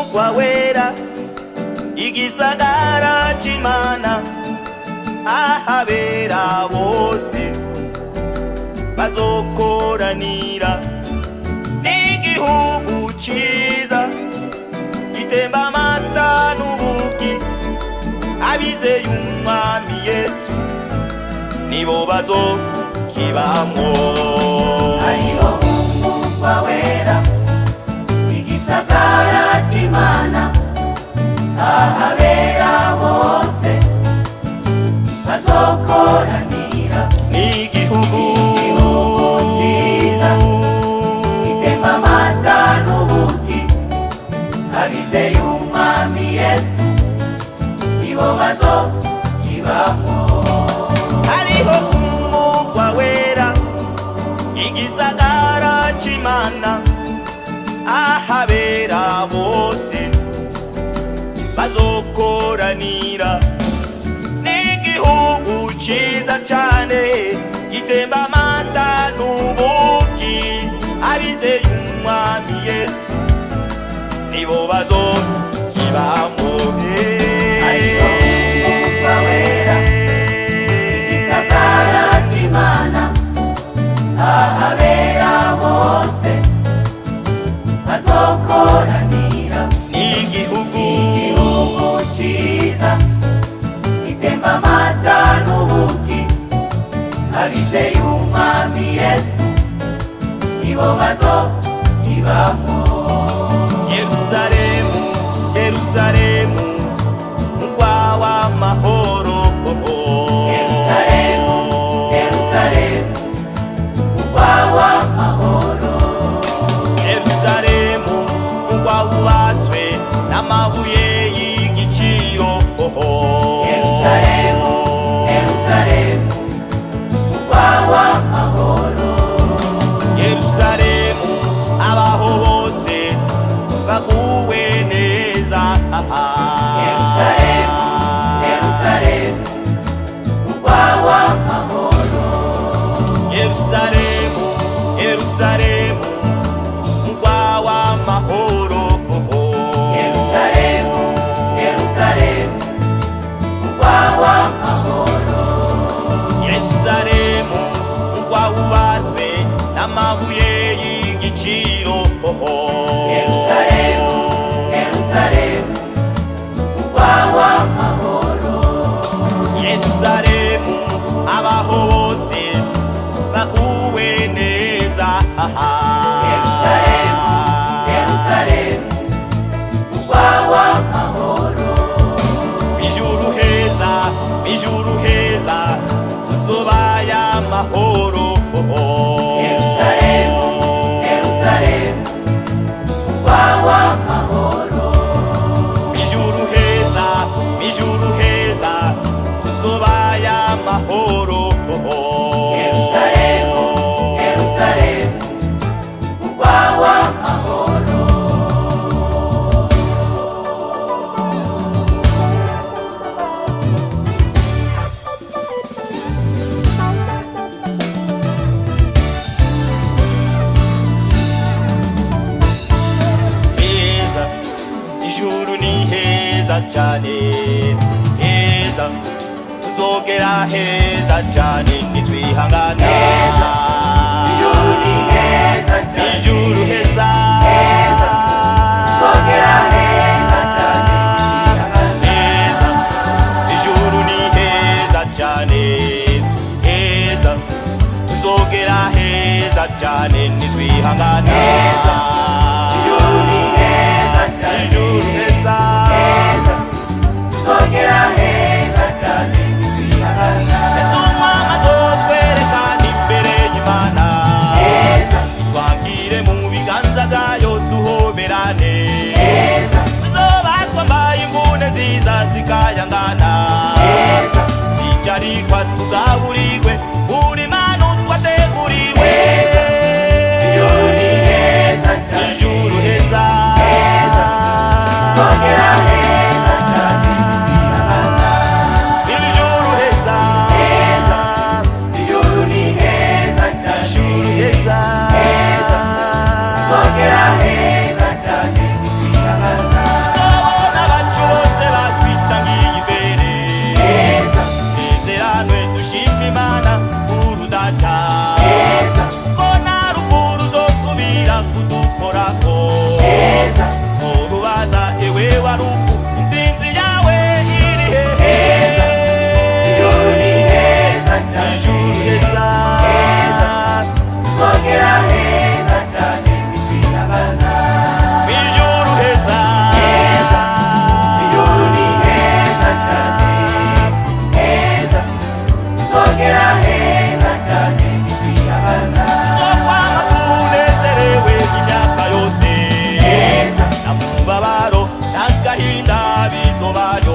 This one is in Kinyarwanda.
umugwa wera, igisagara c'Imana, ahabera bose bazokoranira. N'igihugu ciza gitemba amata n'ubuki, abizeye umwami Yesu nibo bazokibamwo. Hariho umugwa wera, igisagara c'Imana, ahabera bose bazokoranira. N'igihugu ciza gitemba amata n'ubuki, abizeye umwami Yesu nibo bazokibamwo. hariho umugwa wera, igisagara c'Imana, ahabera bose bazokoranira. N'igihugu ciza cane gitemba amata n'ubuki, abizeye umwami Yesu nibo bazokibamwo. Hariho umugwa wera, igisagara c'Imana, ahabera bose bazokoranira. N'igihugu ciza gitemba amata n'ubuki, abizeye umwami Yesu nibo bazokibamwo. Yerusalemu, Yerusalemu, mugwa w'amahoro. Yerusalemu, Yerusalemu, mugwa w'amahoro. Yerusalemu, mugwa wubatswe n'amabuye y'igiciro. Yerusalemu, Yerusalemu, mugwa w'amahoro. Yerusalemu, abaho bose baguwe neza. Yerusalemu, Yerusalemu, mugwa w'amahoro. Yerusalemu, Yerusalemu, mugwa w'amahoro. Yerusalemu, Yerusalemu, mugwa w'amahoro. Yerusalemu, mugwa wubatswe n'amabuye y'igiciro. Yerusalemu, Yerusalemu, mugwa w'amahoro. Yerusalemu, abaho bose baguwe neza. Yerusalemu, Yerusalemu, mugwa w'amahoro. Ijuru heza, ijuru heza, tuzobaye amahoro. Yerusalemu, Yerusalemu, mugwa w'amahoro. Ijuru heza, ijuru heza, tuzobaye amahoro. Yerusalemu, Yerusalemu, mugwa w'amahoro. Heza, ijuru ni heza cane, heza, tuzogera heza cane nitwihangana. Ijuru ni heza cane, Ijuru heza, heza, tuzogera heza cane heza, ijuru ni heza cane, heza, tuzogera heza cane nitwihangana. Ijuru ni heza cane, Ijuru heza, heza, tuzogera heza cane nitwihangana. Umwami azotwerekana imbere y'Imana, Heza, twagire mu biganza vyayo duhoberane. heza, bayo